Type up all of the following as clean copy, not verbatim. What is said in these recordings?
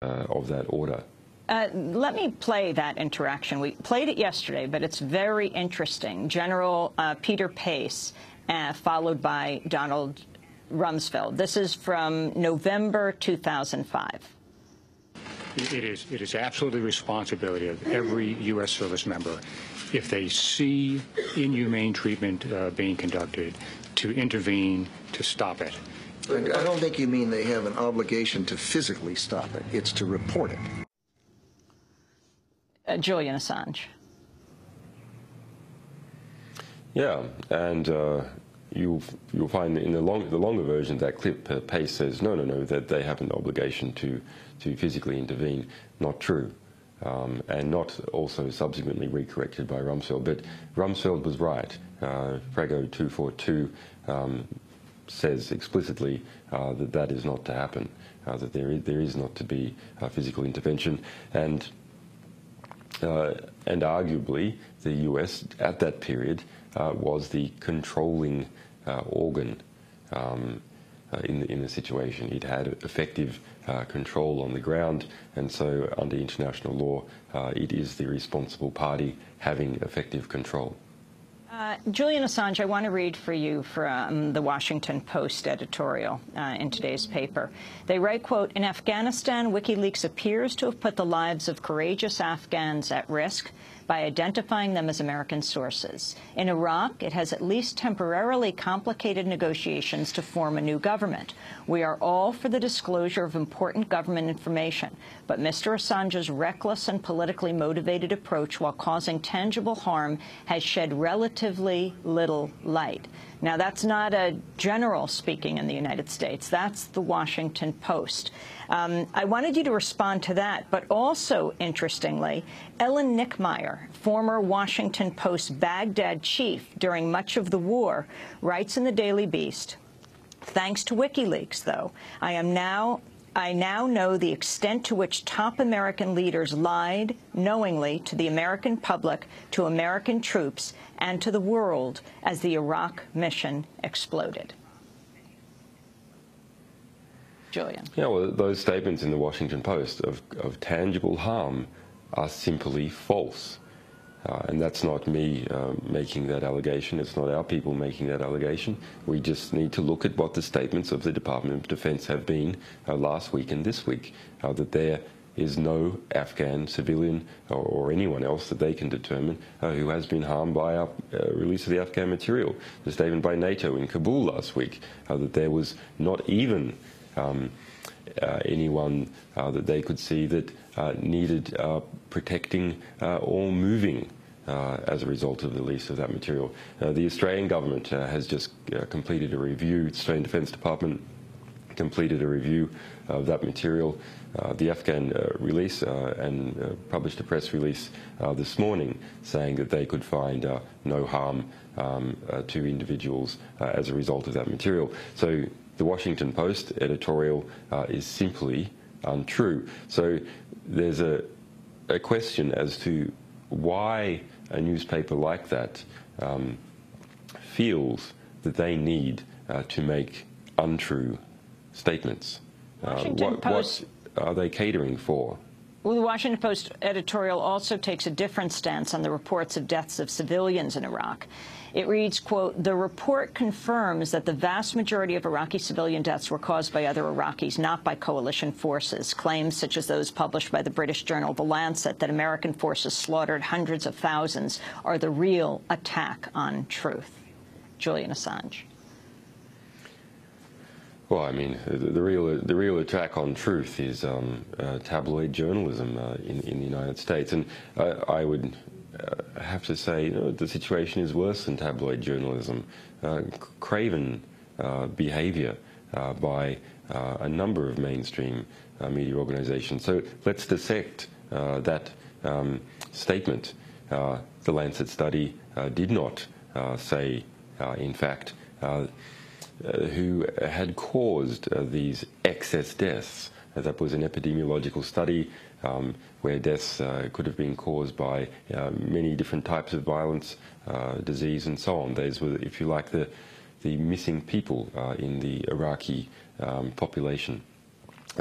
of that order. Let me play that interaction. We played it yesterday, but it's very interesting. General Peter Pace, followed by Donald Rumsfeld. This is from November 2005. It is absolutely the responsibility of every U.S. service member, if they see inhumane treatment being conducted, to intervene to stop it. I don't think you mean they have an obligation to physically stop it. It's to report it. Julian Assange. Yeah, and you'll find in the longer version of that clip, Pace says no, that they have an obligation to physically intervene. Not true, and not also subsequently recorrected by Rumsfeld. But Rumsfeld was right. Prego 242 says explicitly that is not to happen. That there is not to be physical intervention, and arguably the US at that period was the controlling organ in the situation. It had effective control on the ground, and so under international law, it is the responsible party having effective control. Julian Assange, I want to read for you from the Washington Post editorial in today's paper. They write, quote, "In Afghanistan, WikiLeaks appears to have put the lives of courageous Afghans at risk by identifying them as American sources. In Iraq, it has at least temporarily complicated negotiations to form a new government. We are all for the disclosure of important government information, but Mr. Assange's reckless and politically motivated approach while causing tangible harm has shed relatively little light." Now, that's not a general speaking in the United States. That's the Washington Post. I wanted you to respond to that, but also, interestingly, Ellen Nickmeyer, former Washington Post Baghdad chief during much of the war, writes in the Daily Beast, "Thanks to WikiLeaks, though, I now know the extent to which top American leaders lied knowingly to the American public, to American troops, and to the world as the Iraq mission exploded." Julian. Yeah, well, those statements in the Washington Post of tangible harm are simply false. And that's not me making that allegation. It's not our people making that allegation. We just need to look at what the statements of the Department of Defense have been last week and this week, that there is no Afghan civilian or anyone else that they can determine who has been harmed by our release of the Afghan material. The statement by NATO in Kabul last week, that there was not even anyone that they could see that needed protecting or moving as a result of the release of that material. The Australian government has just completed a review. The Australian Defence Department completed a review of that material. The Afghan release and published a press release this morning saying that they could find no harm to individuals as a result of that material. So the Washington Post editorial is simply untrue. So there's a question as to why a newspaper like that feels that they need to make untrue statements. What are they catering for? Well, the Washington Post editorial also takes a different stance on the reports of deaths of civilians in Iraq. It reads, quote, "The report confirms that the vast majority of Iraqi civilian deaths were caused by other Iraqis, not by coalition forces. Claims such as those published by the British journal The Lancet that American forces slaughtered hundreds of thousands are the real attack on truth." Julian Assange. Well, I mean, the real attack on truth is tabloid journalism in the United States, and I would have to say, the situation is worse than tabloid journalism. Craven behaviour by a number of mainstream media organisations. So let's dissect that statement. The Lancet study did not say, in fact, who had caused these excess deaths. That was an epidemiological study where deaths could have been caused by many different types of violence, disease, and so on. Those were, if you like, the missing people in the Iraqi population.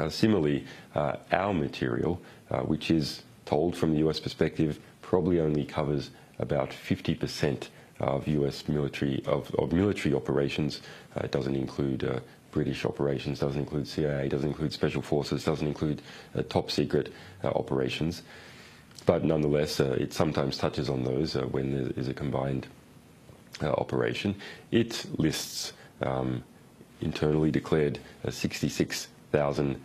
Similarly, our material, which is told from the US perspective, probably only covers about 50% of US military operations. It doesn't include British operations, doesn't include CIA, doesn't include special forces, doesn't include top secret operations. But nonetheless, it sometimes touches on those when there is a combined operation. It lists internally declared 66,000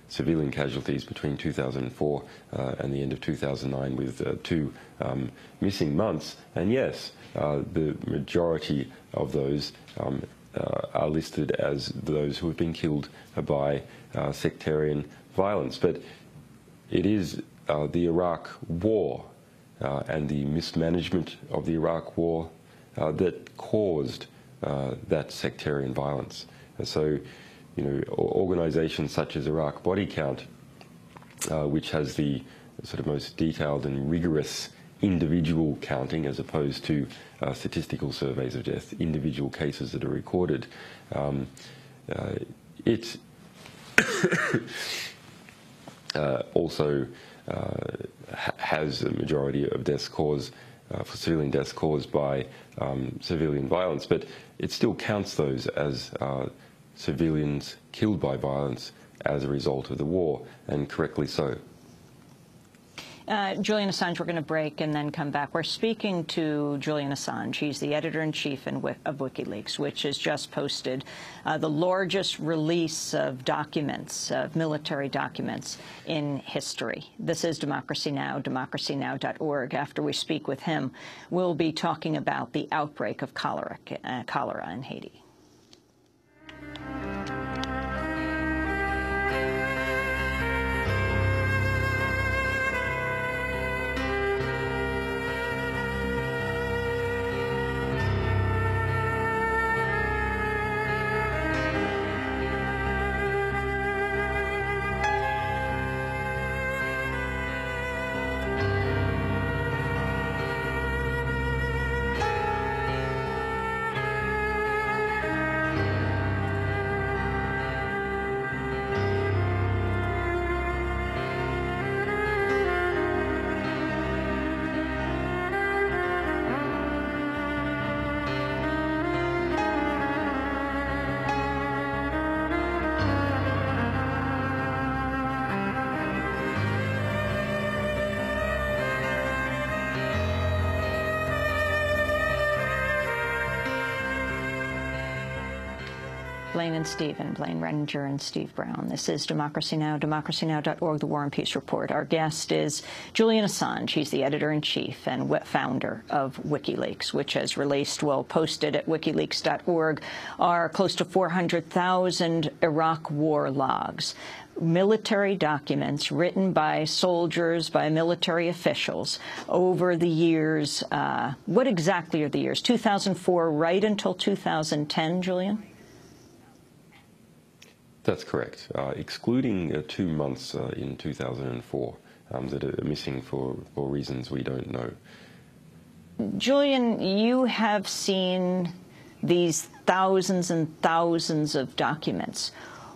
civilian casualties between 2004 and the end of 2009, with 2 missing months. And yes, the majority of those are listed as those who have been killed by sectarian violence. But it is the Iraq War and the mismanagement of the Iraq War that caused that sectarian violence. And so, you know, organizations such as Iraq Body Count, which has the sort of most detailed and rigorous individual counting as opposed to statistical surveys of death, individual cases that are recorded, it also has a majority of deaths caused for civilian deaths caused by civilian violence, but it still counts those as civilians killed by violence as a result of the war, and correctly so. Julian Assange, we're going to break and then come back. We're speaking to Julian Assange. He's the editor-in-chief of WikiLeaks, which has just posted the largest release of documents, of military documents in history. This is Democracy Now!, democracynow.org. After we speak with him, we'll be talking about the outbreak of cholera in Haiti. Blaine and Stephen, Blaine Redinger and Steve Brown. This is Democracy Now!, democracynow.org, the War and Peace Report. Our guest is Julian Assange. He's the editor-in-chief and founder of WikiLeaks, which has released, well, posted at wikileaks.org, are close to 400,000 Iraq war logs. Military documents written by soldiers, by military officials over the years. What exactly are the years? 2004 right until 2010, Julian? That's correct, excluding 2 months in 2004 that are missing for reasons we don't know. Julian, you have seen these thousands and thousands of documents.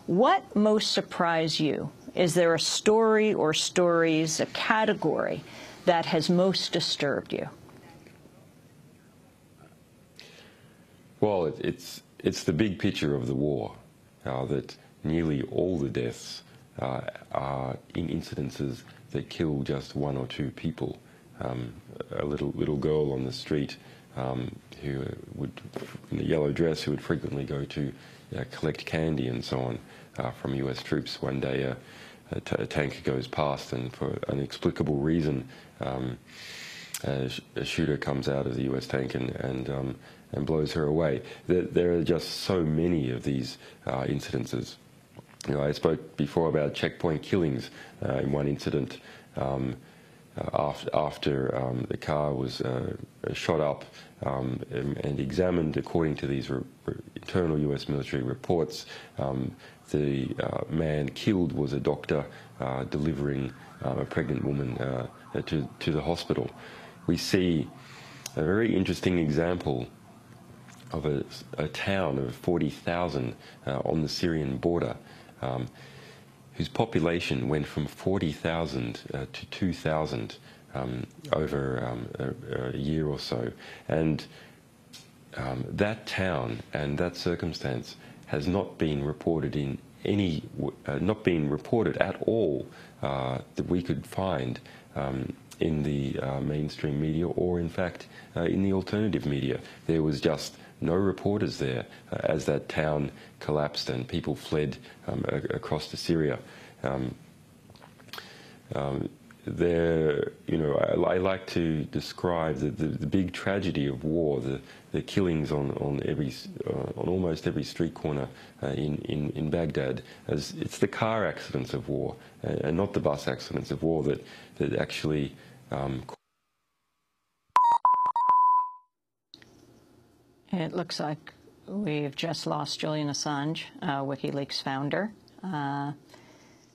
What most surprised you? Is there a story or stories, a category that has most disturbed you? Well, it's the big picture of the war, that nearly all the deaths are in incidences that kill just 1 or 2 people. A little girl on the street who would, in a yellow dress, who would frequently go to collect candy and so on from U.S. troops. One day a tanker goes past, and for an inexplicable reason a shooter comes out of the U.S. tank and blows her away. There are just so many of these incidences. You know, I spoke before about checkpoint killings in one incident after the car was shot up and examined according to these internal U.S. military reports. The man killed was a doctor delivering a pregnant woman to the hospital. We see a very interesting example of a town of 40,000 on the Syrian border, whose population went from 40,000 to 2,000 over a year or so. And that town and that circumstance has not been reported in any, not been reported at all that we could find in the mainstream media or, in fact, in the alternative media. There was just no reporters there as that town collapsed and people fled across to Syria. There, you know, I like to describe the big tragedy of war, the killings on almost every street corner in Baghdad, as it's the car accidents of war and not the bus accidents of war that actually. It looks like we've just lost Julian Assange, WikiLeaks founder.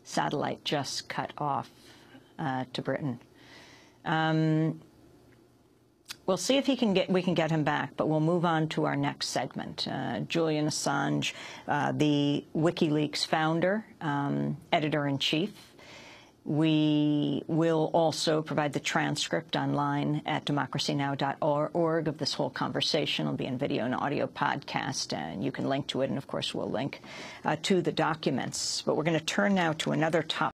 Satellite just cut off to Britain. We'll see if we can get him back, but we'll move on to our next segment. Julian Assange, the WikiLeaks founder, editor-in-chief. We will also provide the transcript online at democracynow.org of this whole conversation. It'll be in video and audio podcast, and you can link to it, and of course we'll link to the documents. But we're going to turn now to another topic.